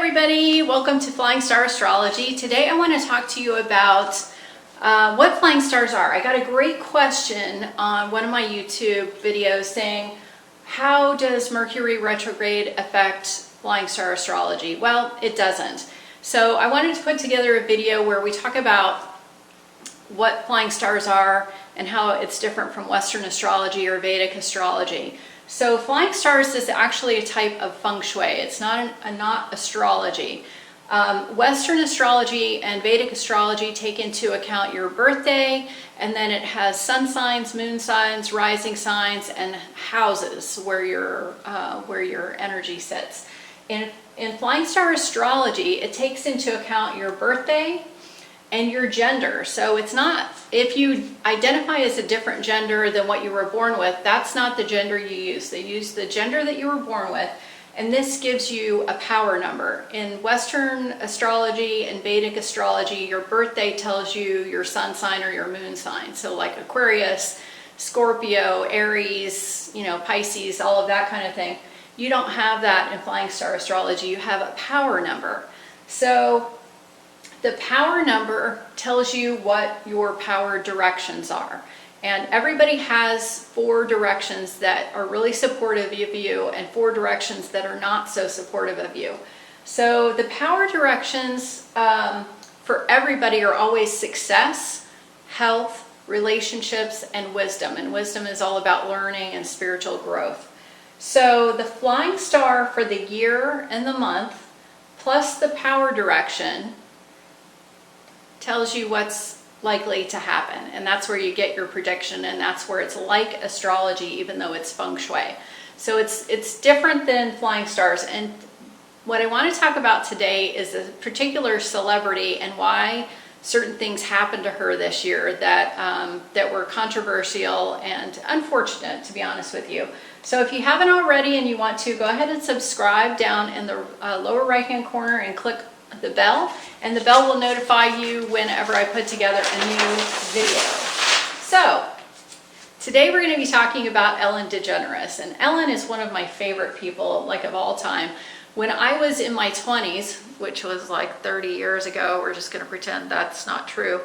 everybody, welcome to Flying Star Astrology. Today I want to talk to you about what flying stars are. I got a great question on one of my YouTube videos saying, how does Mercury retrograde affect flying star astrology? Well, it doesn't. So I wanted to put together a video where we talk about what flying stars are and how it's different from Western astrology or Vedic astrology. So flying stars is actually a type of Feng Shui. It's not astrology. Western astrology and Vedic astrology take into account your birthday, and then it has sun signs, moon signs, rising signs, and houses where your energy sits. In flying star astrology, it takes into account your birthday and your gender. So it's not, if you identify as a different gender than what you were born with, that's not the gender you use. They use the gender that you were born with, and this gives you a power number. In Western astrology and Vedic astrology, your birthday tells you your sun sign or your moon sign. So like Aquarius, Scorpio, Aries, Pisces, all of that kind of thing. You don't have that in flying star astrology. You have a power number. So the power number tells you what your power directions are. And everybody has 4 directions that are really supportive of you and 4 directions that are not so supportive of you. So the power directions for everybody are always success, health, relationships, and wisdom. And wisdom is all about learning and spiritual growth. So the flying star for the year and the month, plus the power direction, tells you what's likely to happen, and that's where you get your prediction, and that's where it's like astrology even though it's Feng Shui. So it's different than flying stars. And what I want to talk about today is a particular celebrity and why certain things happened to her this year that were controversial and unfortunate, to be honest with you. So if you haven't already and you want to, go ahead and subscribe down in the lower right hand corner and click the bell, and the bell will notify you whenever I put together a new video. So today we're going to be talking about Ellen DeGeneres, and Ellen is one of my favorite people, like, of all time. When I was in my 20s, which was like 30 years ago, we're just going to pretend that's not true,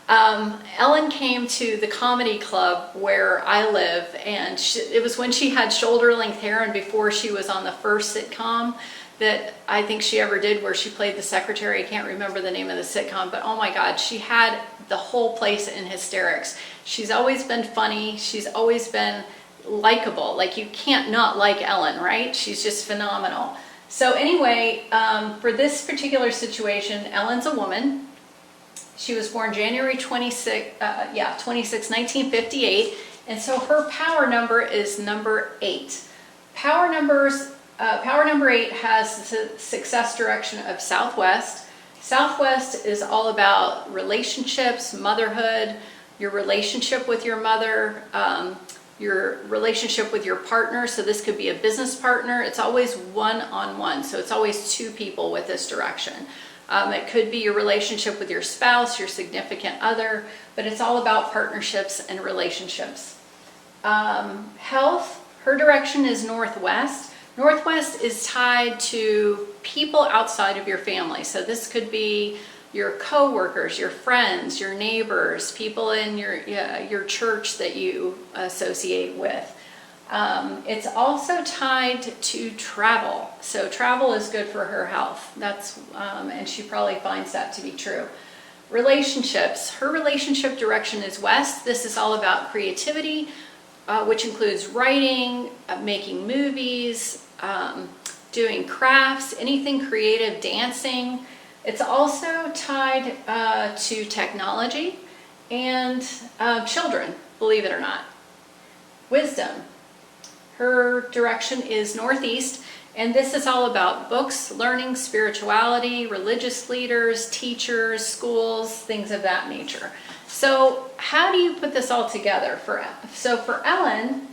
Ellen came to the comedy club where I live, and it was when she had shoulder length hair and before she was on the first sitcom that I think she ever did, where she played the secretary. I can't remember the name of the sitcom, but oh my God, she had the whole place in hysterics. She's always been funny. She's always been likable. Like, you can't not like Ellen, right? She's just phenomenal. So anyway, for this particular situation, Ellen's a woman. She was born January 26, 1958. And so her power number is number 8. Power number 8 has the success direction of Southwest. Southwest is all about relationships, motherhood, your relationship with your mother, your relationship with your partner. So this could be a business partner. It's always one-on-one. So it's always 2 people with this direction. It could be your relationship with your spouse, your significant other, but it's all about partnerships and relationships. Health, her direction is Northwest. Northwest is tied to people outside of your family. So this could be your co-workers, your friends, your neighbors, people in your church that you associate with. It's also tied to travel. So travel is good for her health. That's and she probably finds that to be true. Relationships. Her relationship direction is West. This is all about creativity, which includes writing, making movies, doing crafts, anything creative, dancing. It's also tied to technology and children, believe it or not. Wisdom. Her direction is Northeast, and this is all about books, learning, spirituality, religious leaders, teachers, schools, things of that nature. So how do you put this all together? So for Ellen,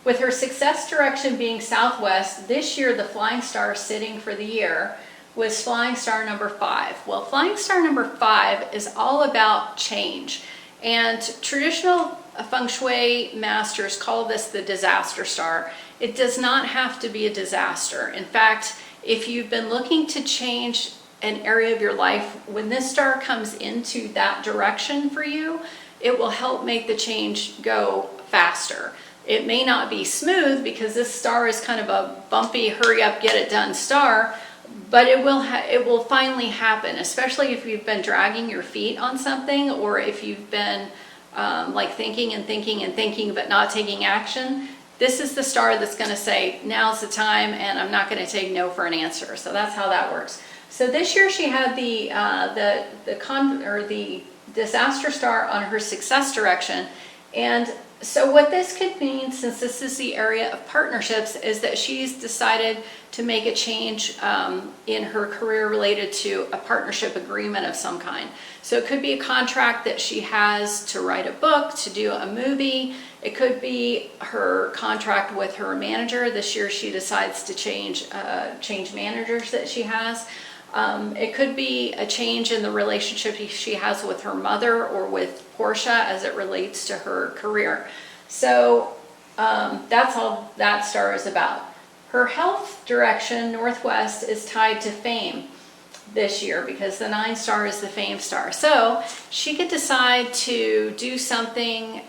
with her success direction being Southwest, this year the flying star sitting for the year was flying star number 5. Well, flying star number 5 is all about change. And traditional Feng Shui masters call this the disaster star. It does not have to be a disaster. In fact, If you've been looking to change an area of your life, when this star comes into that direction for you, it will help make the change go faster. It may not be smooth because this star is kind of a bumpy, hurry up, get it done star, but it will finally happen, especially if you've been dragging your feet on something, or if you've been like thinking and thinking and thinking but not taking action. This is the star that's going to say, now's the time, and I'm not going to take no for an answer. So that's how that works. So this year she had the disaster star on her success direction. And so what this could mean, since this is the area of partnerships, is that she's decided to make a change in her career related to a partnership agreement of some kind. So it could be a contract that she has to write a book, to do a movie. It could be her contract with her manager. This year she decides to change managers that she has. It could be a change in the relationship she has with her mother or with Portia as it relates to her career. So that's all that star is about. Her health direction, Northwest, is tied to fame this year because the 9 star is the fame star. So she could decide to do something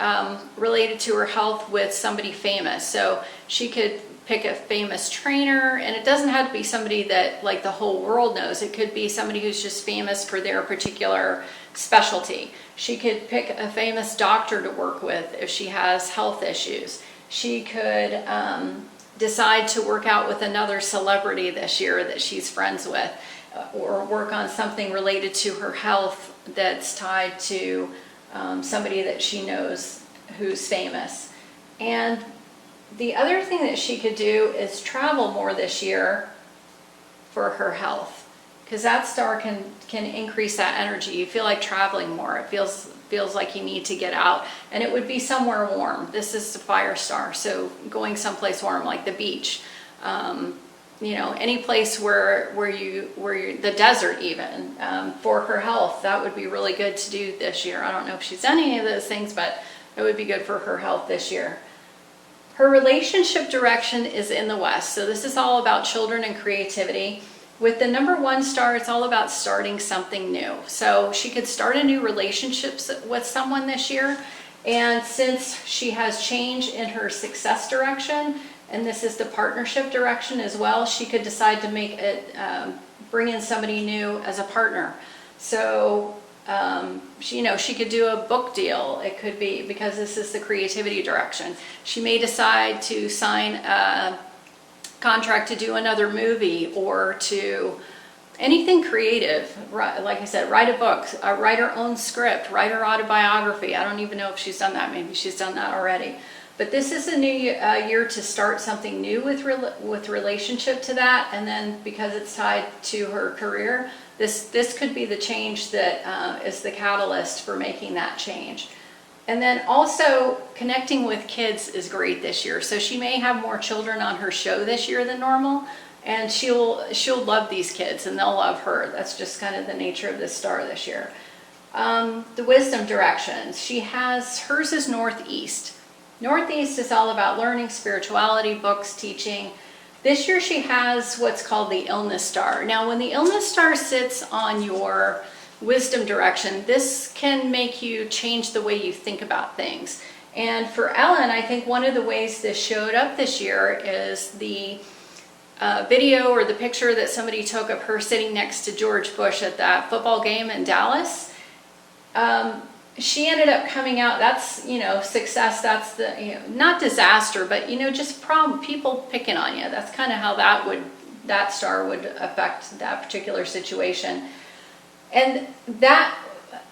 related to her health with somebody famous. So she could pick a famous trainer, and it doesn't have to be somebody that like the whole world knows. It could be somebody who's just famous for their particular specialty. She could pick a famous doctor to work with if she has health issues. She could decide to work out with another celebrity this year that she's friends with, or work on something related to her health that's tied to somebody that she knows who's famous. And the other thing that she could do is travel more this year for her health, because that star can increase that energy. You feel like traveling more. It feels like you need to get out, and it would be somewhere warm. This is the fire star, so going someplace warm like the beach, any place where the desert even, for her health. That would be really good to do this year. I don't know if she's done any of those things, but it would be good for her health this year. Her relationship direction is in the West, so this is all about children and creativity. With the number 1 star, it's all about starting something new. So she could start a new relationship with someone this year, and since she has change in her success direction, and this is the partnership direction as well, she could decide to make it, bring in somebody new as a partner. So she could do a book deal. It could be, because this is the creativity direction, she may decide to sign a contract to do another movie, or to anything creative. Like I said, write a book, write her own script, write her autobiography. I don't even know if she's done that. Maybe she's done that already. But this is a new year to start something new with relationship to that. And then because it's tied to her career, this could be the change that is the catalyst for making that change. And then also connecting with kids is great this year. So she may have more children on her show this year than normal, and she'll love these kids and they'll love her. That's just kind of the nature of this star this year. The wisdom directions, hers is Northeast. Northeast is all about learning, spirituality, books, teaching. This year she has what's called the illness star. Now when the illness star sits on your wisdom direction, this can make you change the way you think about things. And for Ellen, I think one of the ways this showed up this year is the video or the picture that somebody took of her sitting next to George Bush at that football game in Dallas. She ended up coming out, that's, success, that's the, not disaster, but, just people picking on you. That's kind of how that star would affect that particular situation. And that,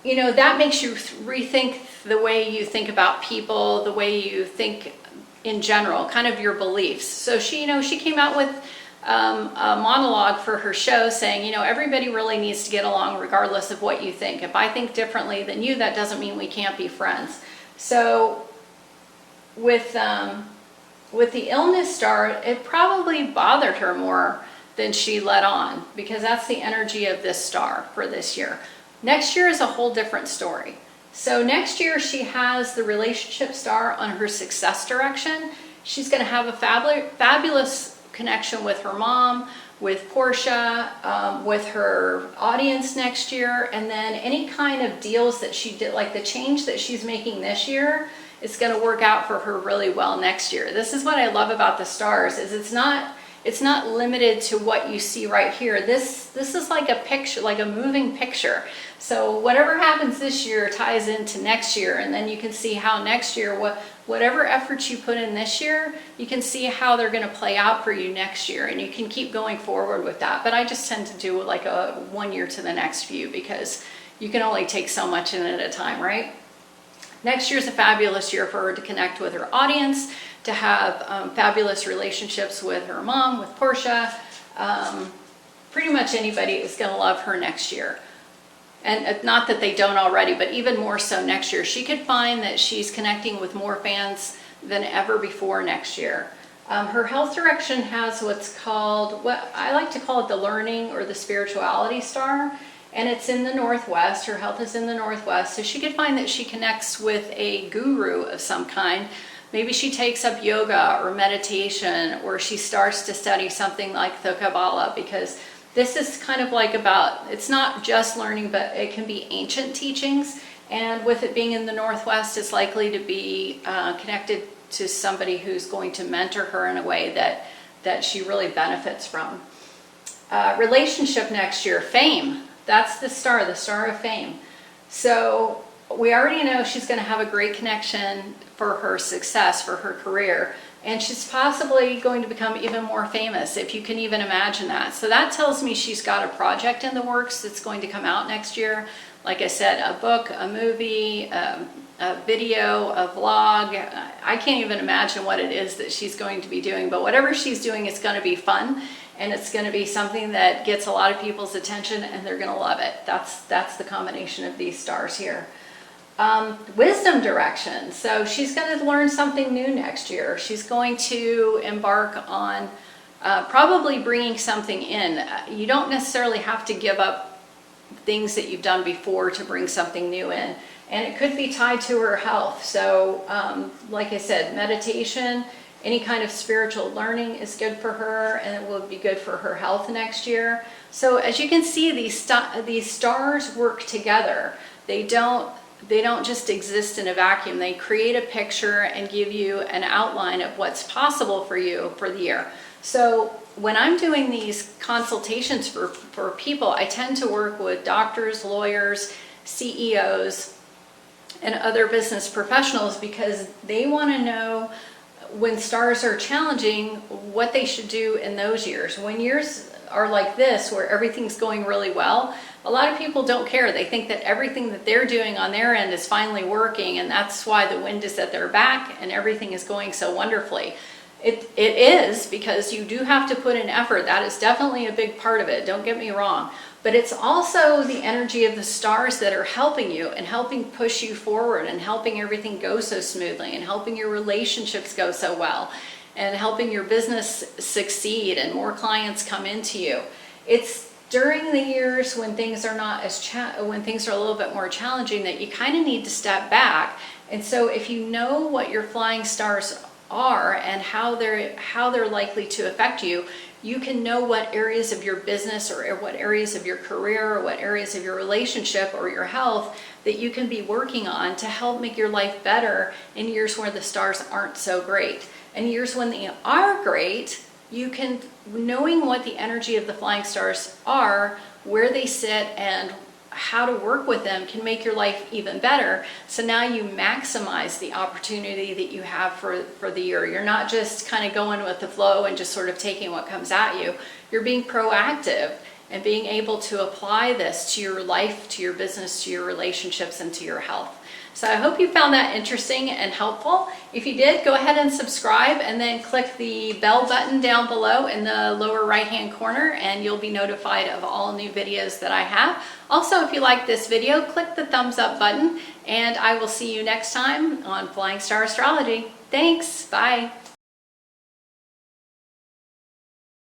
that makes you rethink the way you think about people, the way you think in general, kind of your beliefs. So she came out with a monologue for her show saying, everybody really needs to get along regardless of what you think. If I think differently than you, that doesn't mean we can't be friends. So with the illness star, it probably bothered her more than she let on, because that's the energy of this star for this year. Next year is a whole different story. So next year she has the relationship star on her success direction. She's going to have a fabulous connection with her mom, with Portia, with her audience next year, and then any kind of deals that she did, like the change that she's making this year, it's going to work out for her really well next year. This is what I love about the stars, is it's not limited to what you see right here. This is like a picture, like a moving picture. So whatever happens this year ties into next year, and then you can see how next year, whatever efforts you put in this year, you can see how they're going to play out for you next year, and you can keep going forward with that. But I just tend to do like a 1 year to the next view, because you can only take so much in at a time, right? Next year's a fabulous year for her to connect with her audience, to have fabulous relationships with her mom, with Portia. Pretty much anybody is going to love her next year. And not that they don't already, but even more so next year. She could find that she's connecting with more fans than ever before next year. Her health direction has what's called, what I like to call it, the learning or the spirituality star. And it's in the Northwest. Her health is in the Northwest. So she could find that she connects with a guru of some kind. Maybe she takes up yoga or meditation, or she starts to study something like the Kabbalah, because this is kind of like about, it's not just learning, but it can be ancient teachings. And with it being in the Northwest, it's likely to be connected to somebody who's going to mentor her in a way that she really benefits from. Relationship next year, fame. That's the star of fame. So we already know she's going to have a great connection for her success, for her career. And she's possibly going to become even more famous, if you can even imagine that. So that tells me she's got a project in the works that's going to come out next year. Like I said, a book, a movie, a video, a vlog. I can't even imagine what it is that she's going to be doing, but whatever she's doing, it's going to be fun, and it's going to be something that gets a lot of people's attention, and they're going to love it. That's the combination of these stars here. Wisdom direction. So she's going to learn something new next year. She's going to embark on probably bringing something in. You don't necessarily have to give up things that you've done before to bring something new in. And it could be tied to her health. So like I said, meditation, any kind of spiritual learning is good for her, and it will be good for her health next year. So as you can see, these stars work together. They don't just exist in a vacuum. They create a picture and give you an outline of what's possible for you for the year. So when I'm doing these consultations for people, I tend to work with doctors, lawyers, CEOs, and other business professionals, because they want to know when stars are challenging, what they should do in those years. When years are like this, where everything's going really well, a lot of people don't care. They think that everything that they're doing on their end is finally working, and that's why the wind is at their back and everything is going so wonderfully. It is, because you do have to put in effort. That is definitely a big part of it, don't get me wrong. But it's also the energy of the stars that are helping you and helping push you forward, and helping everything go so smoothly, and helping your relationships go so well, and helping your business succeed and more clients come into you. It's during the years when things are not as when things are a little bit more challenging that you kind of need to step back. And so if you know what your flying stars are and how they're likely to affect you, you can know what areas of your business or what areas of your career or what areas of your relationship or your health that you can be working on to help make your life better in years where the stars aren't so great. And years when they are great, you can, knowing what the energy of the flying stars are, where they sit, and how to work with them can make your life even better. So now you maximize the opportunity that you have for the year. You're not just kind of going with the flow and just sort of taking what comes at you. You're being proactive and being able to apply this to your life, to your business, to your relationships, and to your health. So I hope you found that interesting and helpful. If you did, go ahead and subscribe, and then click the bell button down below in the lower right-hand corner, and you'll be notified of all new videos that I have. Also, if you like this video, click the thumbs up button, and I will see you next time on Flying Star Astrology. Thanks, bye.